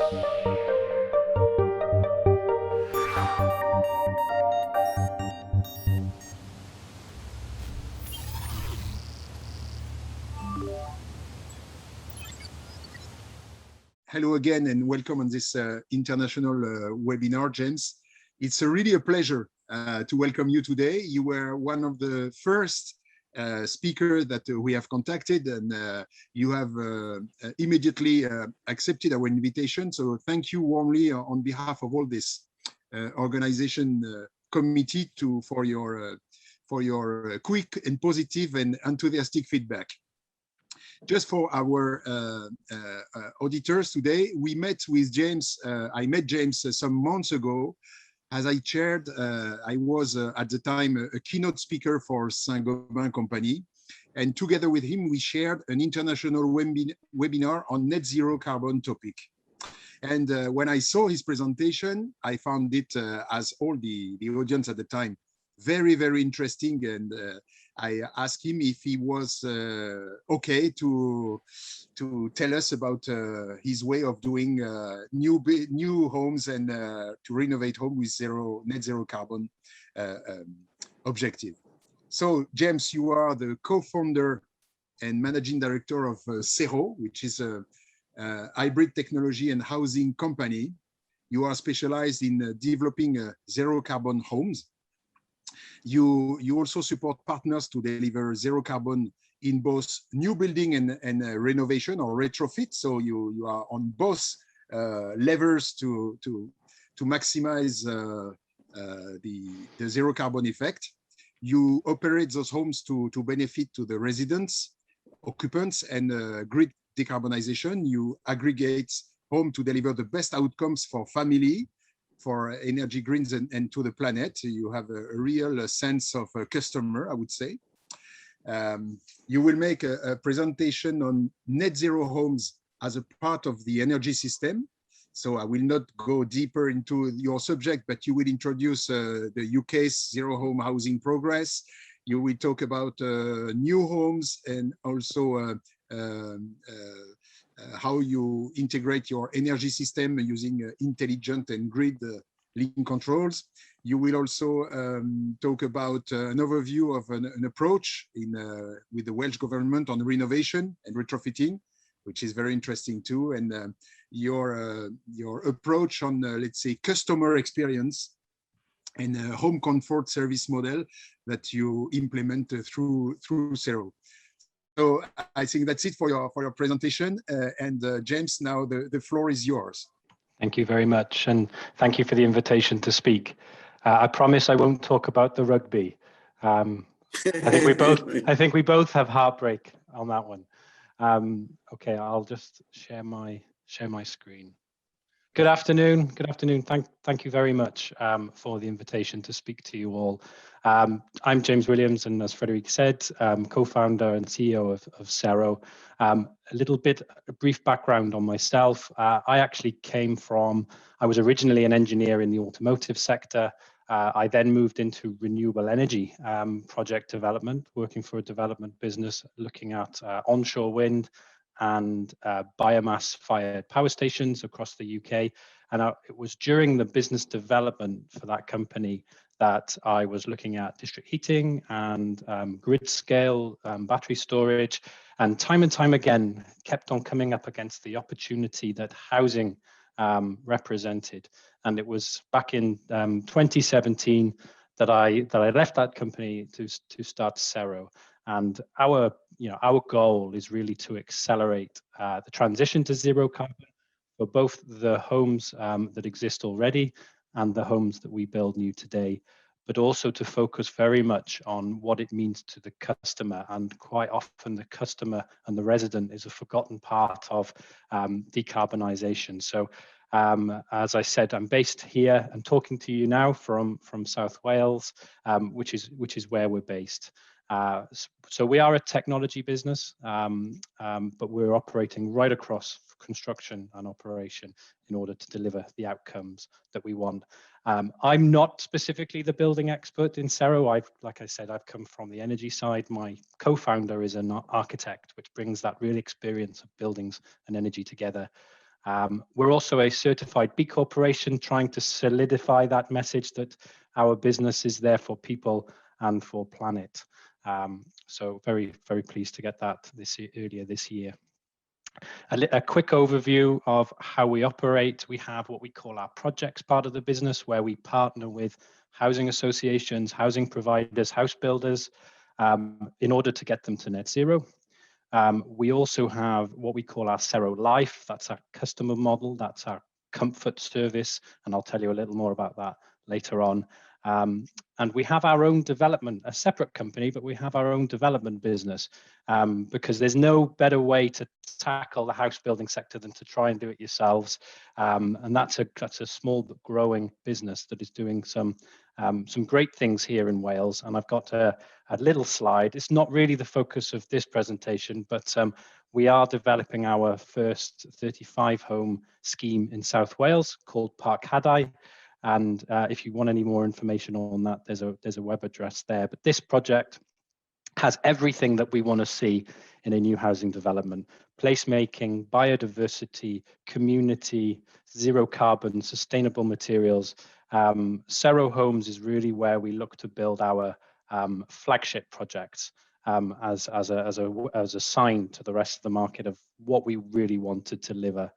Hello again and welcome on this international webinar, James. It's really a pleasure to welcome you today. You were one of the first speakers that we have contacted, and you have immediately accepted our invitation. So thank you warmly on behalf of all this organization committee for your quick and positive and enthusiastic feedback. Just for our auditors today, we met with James. I met James some months ago. As I chaired, I was at the time a keynote speaker for Saint-Gobain company. And together with him, we shared an international webinar on net zero carbon topic. And when I saw his presentation, I found it, as all the audience at the time, very, very interesting. And I asked him if he was okay to tell us about his way of doing new homes and to renovate home with net zero carbon objective. So James, you are the co-founder and managing director of Zero, which is a hybrid technology and housing company. You are specialized in developing zero carbon homes. You also support partners to deliver zero carbon in both new building and renovation or retrofit. So you are on both levers to maximize the zero carbon effect. You operate those homes to benefit to the residents, occupants, and grid decarbonization. You aggregate home to deliver the best outcomes for family, for energy greens and to the planet. You have a real sense of a customer, I would say. You will make a presentation on net zero homes as a part of the energy system. So I will not go deeper into your subject, but you will introduce the UK's zero home housing progress. You will talk about new homes and also how you integrate your energy system using intelligent and grid link controls. You will also talk about an overview of an approach with the Welsh government on renovation and retrofitting, which is very interesting too, and your approach on, let's say, customer experience and home comfort service model that you implement through Zero. So I think that's it for your presentation. And James, now the floor is yours. Thank you very much, and thank you for the invitation to speak. I promise I won't talk about the rugby. I think we both have heartbreak on that one. Okay, I'll just share my screen. Good afternoon. Good afternoon. Thank you very much for the invitation to speak to you all. I'm James Williams, and as Frederic said, co-founder and CEO of Zero. A brief background on myself. I actually I was originally an engineer in the automotive sector. I then moved into renewable energy project development, working for a development business looking at onshore wind and biomass-fired power stations across the UK. And it was during the business development for that company that I was looking at district heating and grid scale battery storage, and time again kept on coming up against the opportunity that housing represented. And it was back in 2017 that I left that company to start Zero. And our goal is really to accelerate the transition to zero carbon for both the homes that exist already and the homes that we build new today, but also to focus very much on what it means to the customer. And quite often the customer and the resident is a forgotten part of decarbonisation. So as I said, I'm based here and talking to you now from South Wales, which is where we're based. So we are a technology business, but we're operating right across construction and operation in order to deliver the outcomes that we want. I'm not specifically the building expert in Zero. Like I said, I've come from the energy side. My co-founder is an architect, which brings that real experience of buildings and energy together. We're also a certified B Corporation, trying to solidify that message that our business is there for people and for planet. So very, very pleased to get that earlier this year. A quick overview of how we operate. We have what we call our projects part of the business, where we partner with housing associations, housing providers, house builders, in order to get them to net zero. We also have what we call our Cero Life. That's our customer model. That's our comfort service. And I'll tell you a little more about that later on. And we have our own development, a separate company, but we have our own development business, because there's no better way to tackle the house building sector than to try and do it yourselves. And that's a small but growing business that is doing some great things here in Wales. And I've got a little slide. It's not really the focus of this presentation, but we are developing our first 35 home scheme in South Wales called Park Hadau. And if you want any more information on that, there's a web address there. But this project has everything that we want to see in a new housing development: placemaking, biodiversity, community, zero carbon, sustainable materials. Cero Homes is really where we look to build our flagship projects as a sign to the rest of the market of what we really want to deliver.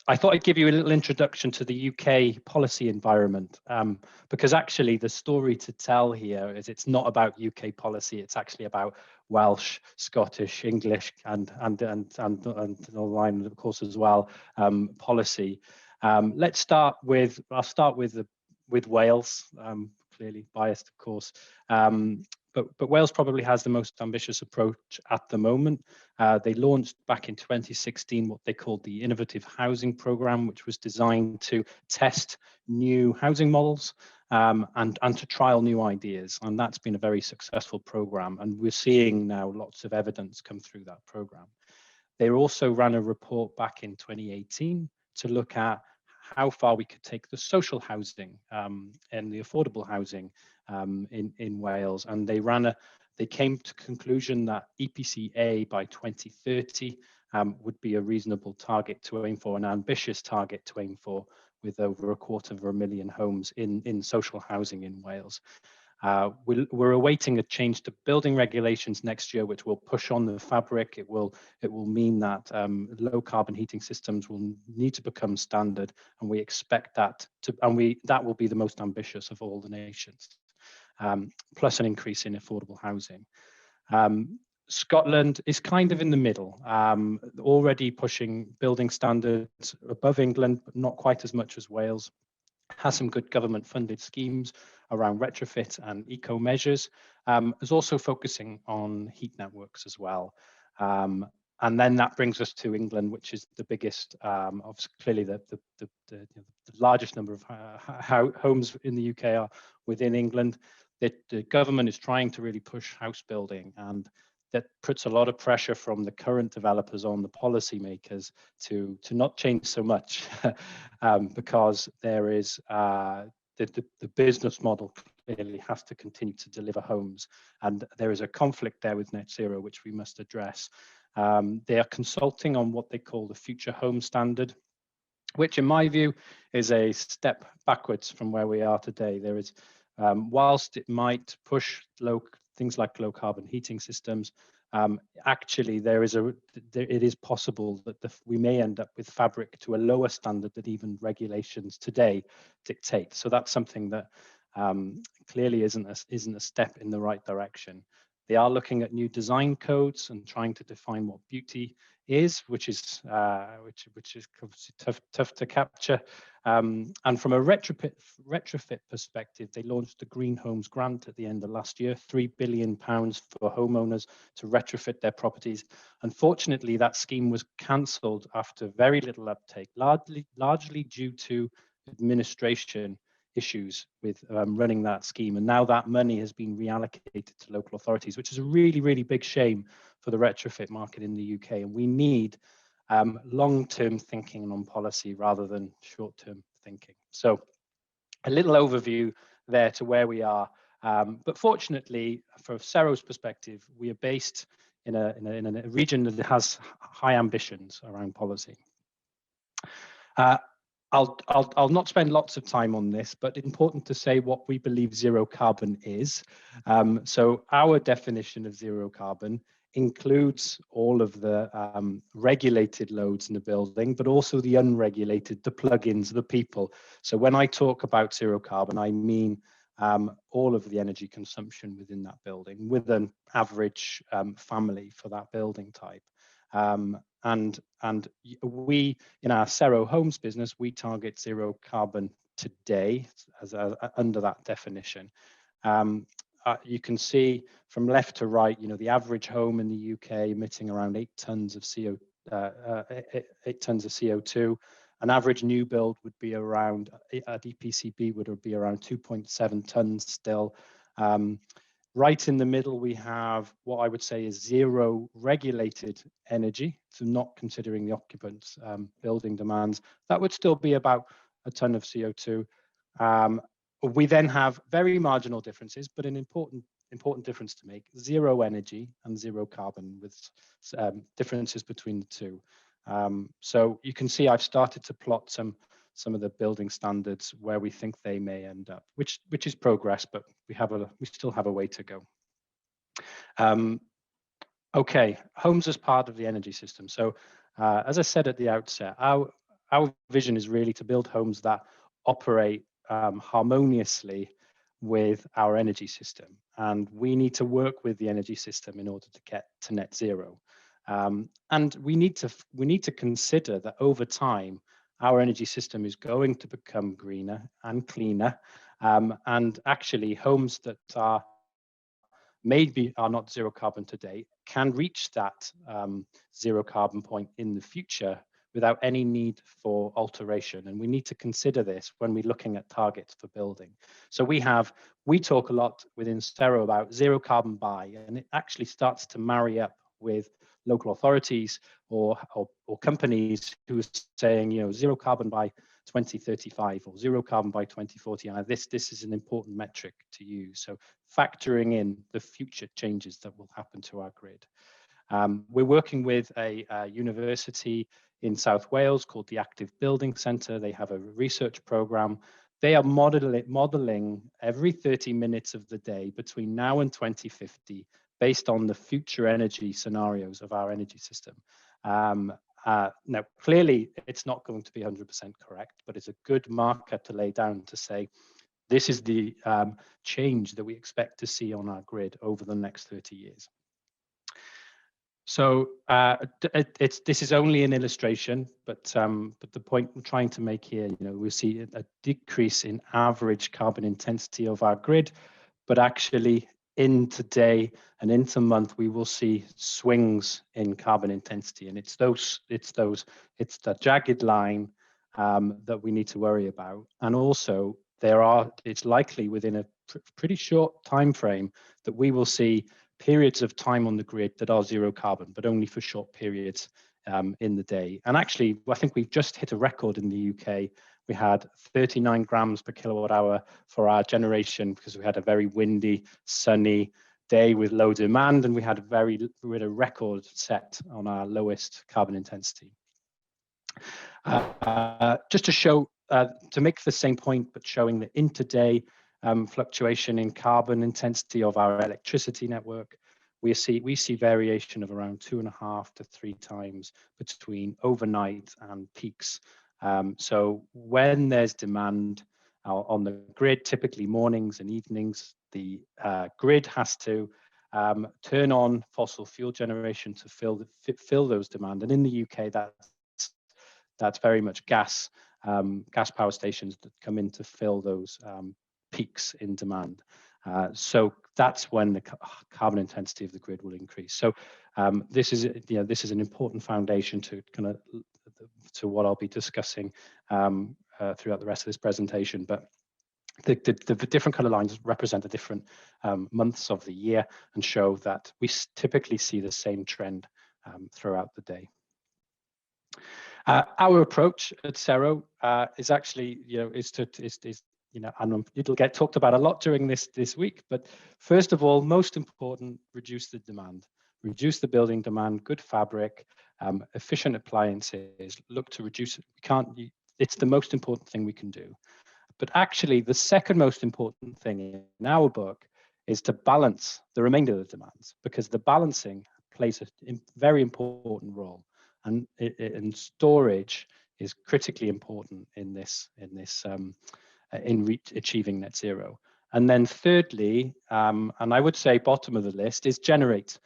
I thought I'd give you a little introduction to the UK policy environment, because actually the story to tell here is it's not about UK policy. It's actually about Welsh, Scottish, English, and online, of course, as well, policy. I'll start with Wales, clearly biased, of course. But Wales probably has the most ambitious approach at the moment. They launched back in 2016 what they called the Innovative Housing Programme, which was designed to test new housing models and to trial new ideas. And that's been a very successful programme. And we're seeing now lots of evidence come through that programme. They also ran a report back in 2018 to look at how far we could take the social housing and the affordable housing in Wales, and they came to the conclusion that EPC-A by 2030 would be a reasonable target to aim for, an ambitious target to aim for, with over 250,000 homes in social housing in Wales. We're awaiting a change to building regulations next year, which will push on the fabric. It will mean that low carbon heating systems will need to become standard, and we expect that that will be the most ambitious of all the nations, plus an increase in affordable housing. Scotland is kind of in the middle, already pushing building standards above England, but not quite as much as Wales. Has some good government funded schemes around retrofit and eco measures, is also focusing on heat networks as well. And then that brings us to England, which is the biggest, clearly the largest number of homes in the UK are within England. The government is trying to really push house building, and that puts a lot of pressure from the current developers on the policymakers to not change so much, because there is the business model clearly has to continue to deliver homes, and there is a conflict there with net zero, which we must address. They are consulting on what they call the Future Home Standard, which in my view is a step backwards from where we are today. There is, whilst it might push things like low carbon heating systems, actually it is possible that we may end up with fabric to a lower standard that even regulations today dictate. So that's something that clearly isn't a step in the right direction. They are looking at new design codes and trying to define what beauty is, which is tough to capture. And from a retrofit perspective, they launched the Green Homes Grant at the end of last year, £3 billion for homeowners to retrofit their properties. Unfortunately, that scheme was cancelled after very little uptake, largely due to administration issues with running that scheme. And now that money has been reallocated to local authorities, which is a really, really big shame for the retrofit market in the UK. And we need long-term thinking on policy rather than short-term thinking. So a little overview there to where we are. But fortunately, from Cero's perspective, we are based in a region that has high ambitions around policy. I'll not spend lots of time on this, but it's important to say what we believe zero carbon is. So our definition of zero carbon includes all of the regulated loads in the building, but also the unregulated, the plugins, the people. So when I talk about zero carbon, I mean all of the energy consumption within that building with an average family for that building type. And we, in our Cero Homes business, we target zero carbon today as under that definition. You can see from left to right, the average home in the UK emitting around 8 tons of CO2. An average new build would be around, at EPCB would be around 2.7 tons still. Right in the middle, we have what I would say is zero regulated energy, so not considering the occupants' building demands. That would still be about a ton of CO2. We then have very marginal differences, but an important difference to make: zero energy and zero carbon, with differences between the two. So you can see I've started to plot some of the building standards where we think they may end up, which is progress, but we still have a way to go. Okay, homes as part of the energy system. So as I said at the outset, our vision is really to build homes that operate harmoniously with our energy system, and we need to work with the energy system in order to get to net zero. And we need to consider that over time, our energy system is going to become greener and cleaner, and actually homes that maybe are not zero carbon today can reach that zero carbon point in the future without any need for alteration. And we need to consider this when we're looking at targets for building. So we talk a lot within Cero about zero carbon buy, and it actually starts to marry up with local authorities or companies who are saying, zero carbon by 2035 or zero carbon by 2040. And this is an important metric to use. So factoring in the future changes that will happen to our grid. We're working with a university in South Wales called the Active Building Centre. They have a research program. They are modeling every 30 minutes of the day between now and 2050 based on the future energy scenarios of our energy system. Now, clearly, it's not going to be 100% correct, but it's a good marker to lay down to say, this is the change that we expect to see on our grid over the next 30 years. So this is only an illustration, but the point we're trying to make here, we see a decrease in average carbon intensity of our grid, but actually in today and into month, we will see swings in carbon intensity, and it's the jagged line that we need to worry about. And also it's likely within a pretty short time frame that we will see periods of time on the grid that are zero carbon, but only for short periods in the day. And actually, I think we've just hit a record in the UK. We had 39 grams per kilowatt hour for our generation because we had a very windy, sunny day with low demand, and we had a record set on our lowest carbon intensity. Just to show, to make the same point, but showing the intraday fluctuation in carbon intensity of our electricity network, we see variation of around 2.5 to 3 times between overnight and peaks. So when there's demand on the grid, typically mornings and evenings, the grid has to turn on fossil fuel generation to fill those demand. And in the UK, that's very much gas power stations that come in to fill those peaks in demand. So that's when the carbon intensity of the grid will increase. So this is an important foundation to what I'll be discussing throughout the rest of this presentation. But the different color lines represent the different months of the year and show that we typically see the same trend throughout the day. Our approach at Cero is actually, and it'll get talked about a lot during this week, but first of all, most important, reduce the demand. reduce the building demand, good fabric, efficient appliances, look to reduce it. It's the most important thing we can do. But actually, the second most important thing in our book is to balance the remainder of the demands, because the balancing plays a very important role, and storage is critically important in achieving net zero. And then thirdly, and I would say bottom of the list, is generate,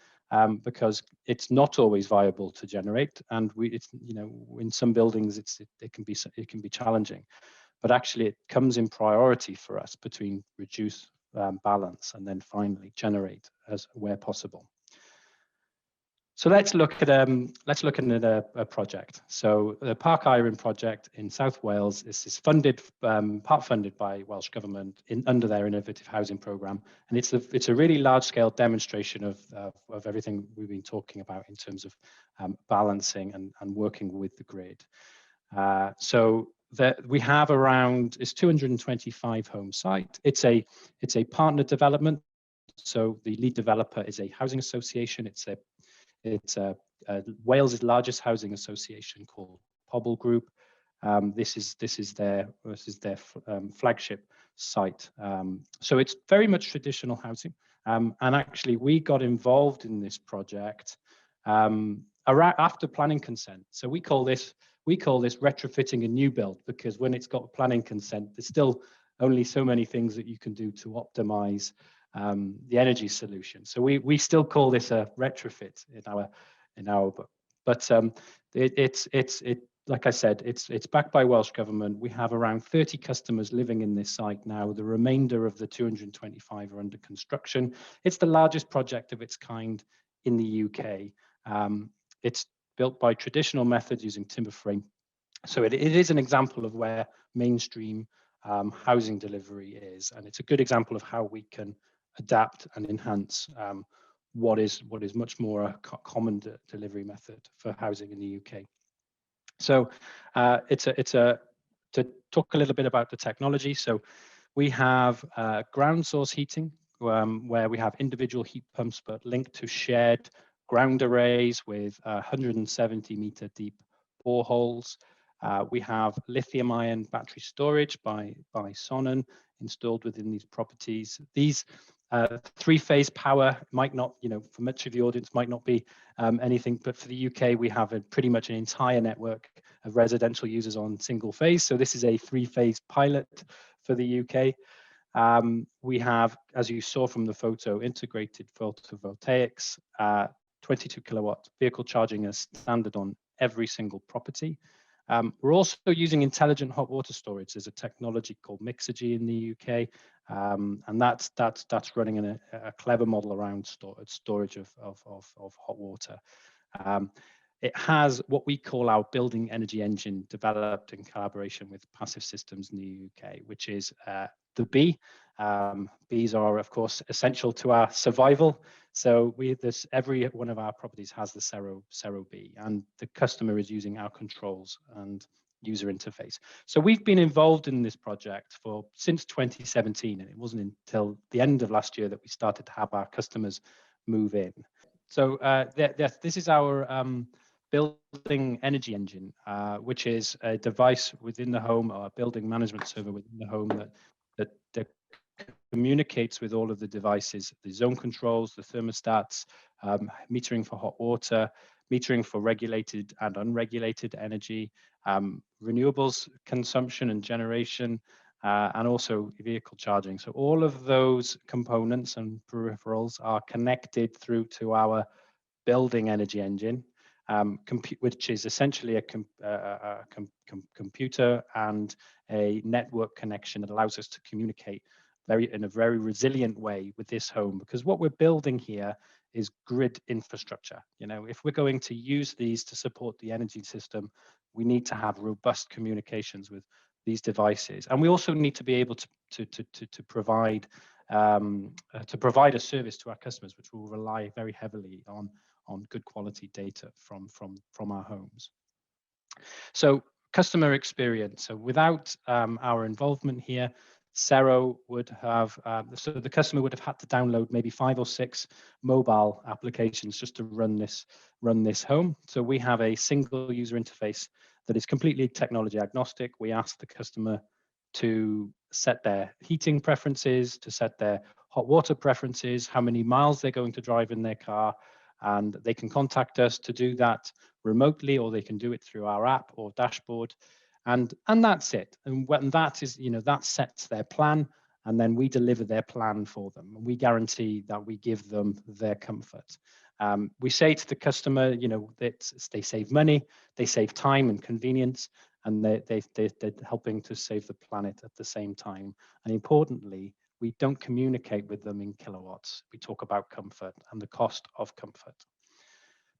because it's not always viable to generate, and in some buildings it can be challenging, but actually it comes in priority for us between reduce, balance, and then finally generate where possible. So let's look at a project. So the Park Iron project in South Wales is funded, part funded by Welsh Government under their innovative housing programme, and it's a really large-scale demonstration of everything we've been talking about in terms of balancing and working with the grid. So we have it's 225 home site. It's a partner development. So the lead developer is a housing association. It's Wales' largest housing association called Pobl Group. This is their flagship site. So it's very much traditional housing. And actually, we got involved in this project after planning consent. So we call this retrofitting a new build, because when it's got planning consent, there's still only so many things that you can do to optimize the energy solution. So we still call this a retrofit in our book. But like I said, it's backed by Welsh Government. We have around 30 customers living in this site now. The remainder of the 225 are under construction. It's the largest project of its kind in the UK. It's built by traditional methods using timber frame. So it is an example of where mainstream housing delivery is, and it's a good example of how we can adapt and enhance what is much more a common delivery method for housing in the UK. So to talk a little bit about the technology. So we have ground source heating, where we have individual heat pumps but linked to shared ground arrays with 170-meter deep boreholes. We have lithium-ion battery storage by Sonnen installed within these properties. These three-phase power might not, for much of the audience, might not be anything, but for the UK, we have pretty much an entire network of residential users on single phase. So this is a three-phase pilot for the UK. We have, as you saw from the photo, integrated photovoltaics, 22 kilowatt vehicle charging as standard on every single property. We're also using intelligent hot water storage. There's a technology called Mixergy in the UK, and that's running in a clever model around storage of hot water. It has what we call our building energy engine, developed in collaboration with Passive Systems in the UK, which is the bee. Bees are, of course, essential to our survival. So every one of our properties has the Cero bee, and the customer is using our controls and user interface. So we've been involved in this project since 2017, and it wasn't until the end of last year that we started to have our customers move in. So this is our building energy engine, which is a device within the home, or a building management server within the home that communicates with all of the devices, the zone controls, the thermostats, metering for hot water, metering for regulated and unregulated energy, renewables consumption and generation, and also vehicle charging. So all of those components and peripherals are connected through to our building energy engine, which is essentially a computer and a network connection that allows us to communicate in a very resilient way with this home, because what we're building here is grid infrastructure. If we're going to use these to support the energy system, we need to have robust communications with these devices, and we also need to be able to provide a service to our customers, which will rely very heavily on good quality data from our homes. So customer experience. So without our involvement here, Cero would have, so the customer would have had to download maybe 5 or 6 mobile applications just to run this home. So we have a single user interface that is completely technology agnostic. We ask the customer to set their heating preferences, to set their hot water preferences, how many miles they're going to drive in their car, and they can contact us to do that remotely, or they can do it through our app or dashboard. And that's it. And when that is, that sets their plan, and then we deliver their plan for them. And we guarantee that we give them their comfort. We say to the customer, that they save money, they save time and convenience, and they're helping to save the planet at the same time. And importantly, we don't communicate with them in kilowatts. We talk about comfort and the cost of comfort.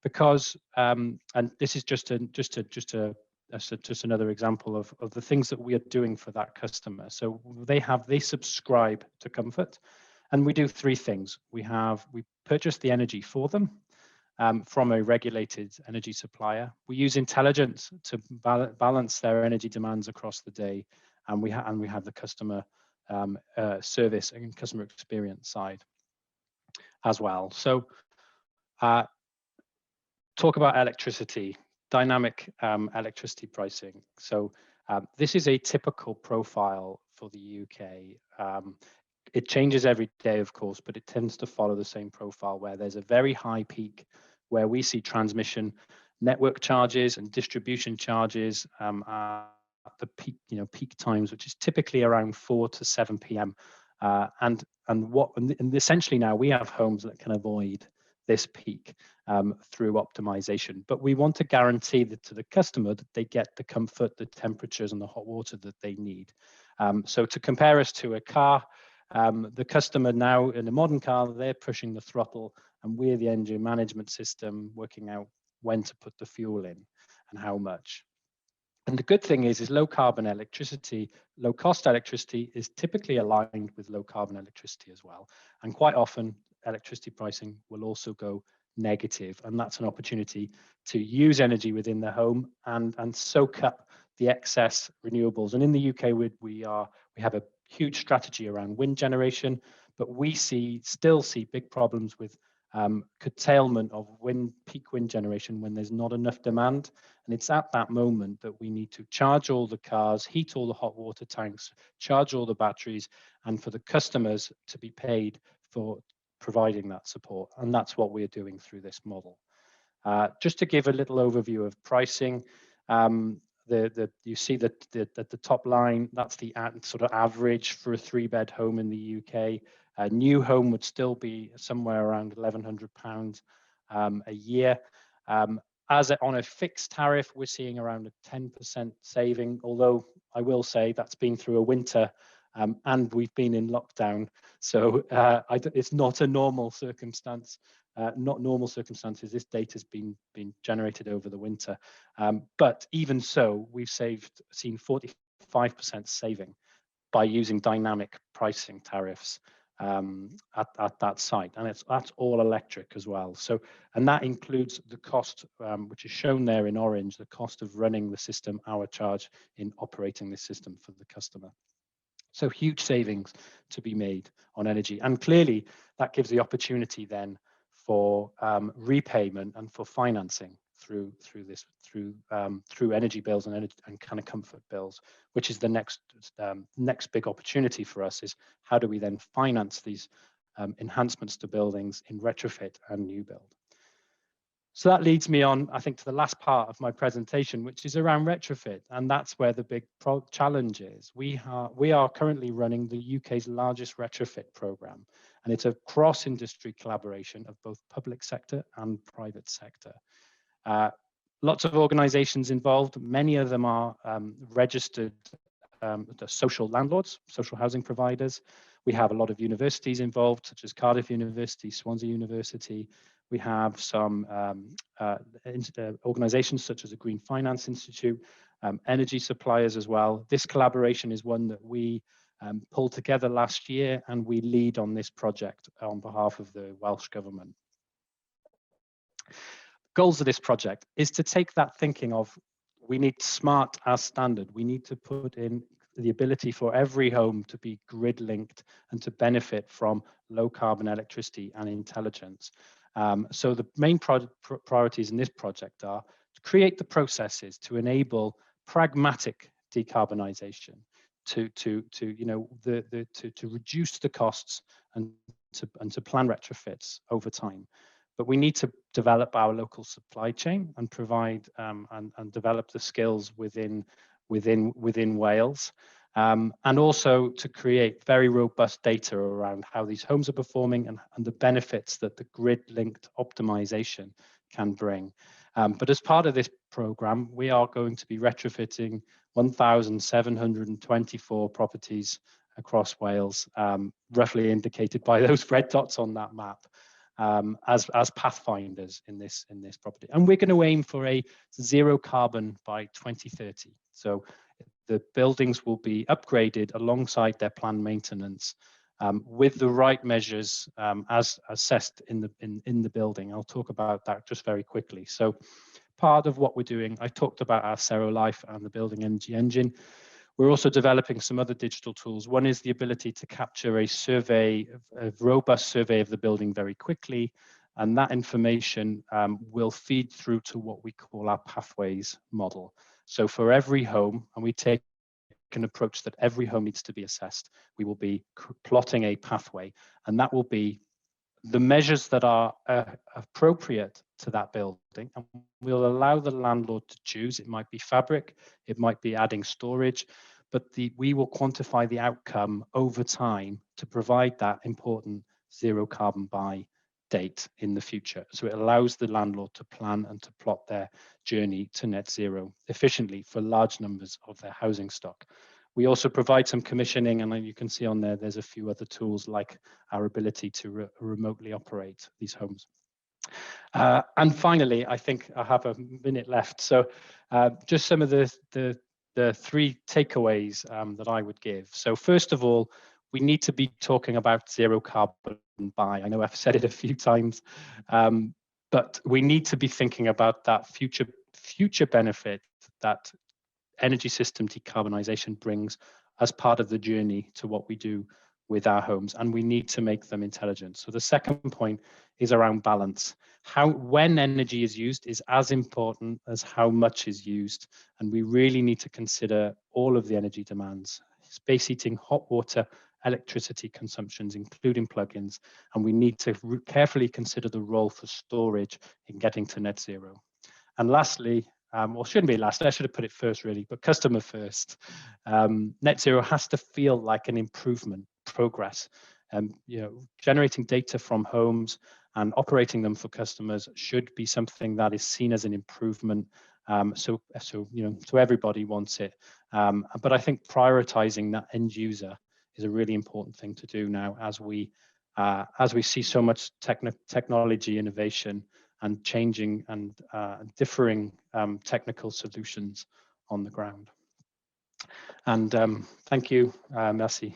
Because, and this is just another example of the things that we are doing for that customer. So they subscribe to comfort, and we do 3 things. We purchase the energy for them from a regulated energy supplier. We use intelligence to balance their energy demands across the day, and we have the customer service and customer experience side as well. So talk about electricity. Dynamic electricity pricing. So this is a typical profile for the UK. It changes every day, of course, but it tends to follow the same profile where there's a very high peak where we see transmission network charges and distribution charges at the peak times, which is typically around 4 to 7 p.m. And essentially now we have homes that can avoid this peak through optimization. But we want to guarantee that to the customer that they get the comfort, the temperatures, and the hot water that they need. So to compare us to a car, the customer now in a modern car, they're pushing the throttle, and we're the engine management system working out when to put the fuel in and how much. And the good thing is low carbon electricity, low cost electricity is typically aligned with low carbon electricity as well. And quite often electricity pricing will also go negative. And that's an opportunity to use energy within the home and soak up the excess renewables. And in the UK, we have a huge strategy around wind generation, but we still see big problems with curtailment of peak wind generation when there's not enough demand. And it's at that moment that we need to charge all the cars, heat all the hot water tanks, charge all the batteries, and for the customers to be paid for providing that support. And that's what we're doing through this model. Just to give a little overview of pricing, you see that the top line, that's the sort of average for a 3-bed home in the UK. A new home would still be somewhere around £1,100 a year. On a fixed tariff, we're seeing around a 10% saving, although I will say that's been through a winter and we've been in lockdown. So it's not a normal circumstance, not normal circumstances. This data has been generated over the winter. But even so, we've seen 45% saving by using dynamic pricing tariffs at that site, and that's all electric as well. So, and that includes the cost, which is shown there in orange, the cost of running the system, our charge in operating the system for the customer. So huge savings to be made on energy, and clearly that gives the opportunity then for repayment and for financing through energy bills and kind of comfort bills, which is the next big opportunity for us, is how do we then finance these enhancements to buildings in retrofit and new build. So that leads me on, I think, to the last part of my presentation, which is around retrofit, and that's where the big challenge is. We are currently running the UK's largest retrofit program, and it's a cross-industry collaboration of both public sector and private sector. Lots of organisations involved. Many of them are registered the social landlords, social housing providers. We have a lot of universities involved, such as Cardiff University, Swansea University. We have some organisations such as the Green Finance Institute, energy suppliers as well. This collaboration is one that we pulled together last year, and we lead on this project on behalf of the Welsh Government. Goals of this project is to take that thinking of we need smart as standard. We need to put in the ability for every home to be grid linked and to benefit from low carbon electricity and intelligence. So the main priorities in this project are to create the processes to enable pragmatic decarbonisation, to reduce the costs and to plan retrofits over time. But we need to develop our local supply chain and provide and develop the skills within Wales, and also to create very robust data around how these homes are performing and the benefits that the grid-linked optimization can bring. But as part of this program, we are going to be retrofitting 1,724 properties across Wales, roughly indicated by those red dots on that map, as pathfinders in this property. And we're going to aim for a zero carbon by 2030. So the buildings will be upgraded alongside their planned maintenance, with the right measures as assessed in the building. I'll talk about that just very quickly. So part of what we're doing, I talked about our Life and the building energy engine. We're also developing some other digital tools. One is the ability to capture a robust survey of the building very quickly, and that information will feed through to what we call our pathways model. So for every home, and we take an approach that every home needs to be assessed, we will be plotting a pathway, and that will be the measures that are appropriate to that building, and we'll allow the landlord to choose. It might be fabric, it might be adding storage, but we will quantify the outcome over time to provide that important zero carbon by date in the future. So it allows the landlord to plan and to plot their journey to net zero efficiently for large numbers of their housing stock. We also provide some commissioning, and you can see on there, there's a few other tools like our ability to remotely operate these homes. And finally, I think I have a minute left. So just some of the three takeaways that I would give. So first of all, we need to be talking about zero carbon by. I know I've said it a few times, but we need to be thinking about that future benefit that energy system decarbonisation brings as part of the journey to what we do with our homes, and we need to make them intelligent. So the second point is around balance. When energy is used is as important as how much is used, and we really need to consider all of the energy demands: space heating, hot water, electricity consumptions, including plugins, and we need to carefully consider the role for storage in getting to net zero. And lastly, or shouldn't be last, I should have put it first really, but customer first. Net zero has to feel like an improvement, progress. Generating data from homes and operating them for customers should be something that is seen as an improvement. So everybody wants it. But I think prioritizing that end user is a really important thing to do now as we see so much technology innovation and changing and differing technical solutions on the ground. And thank you, merci.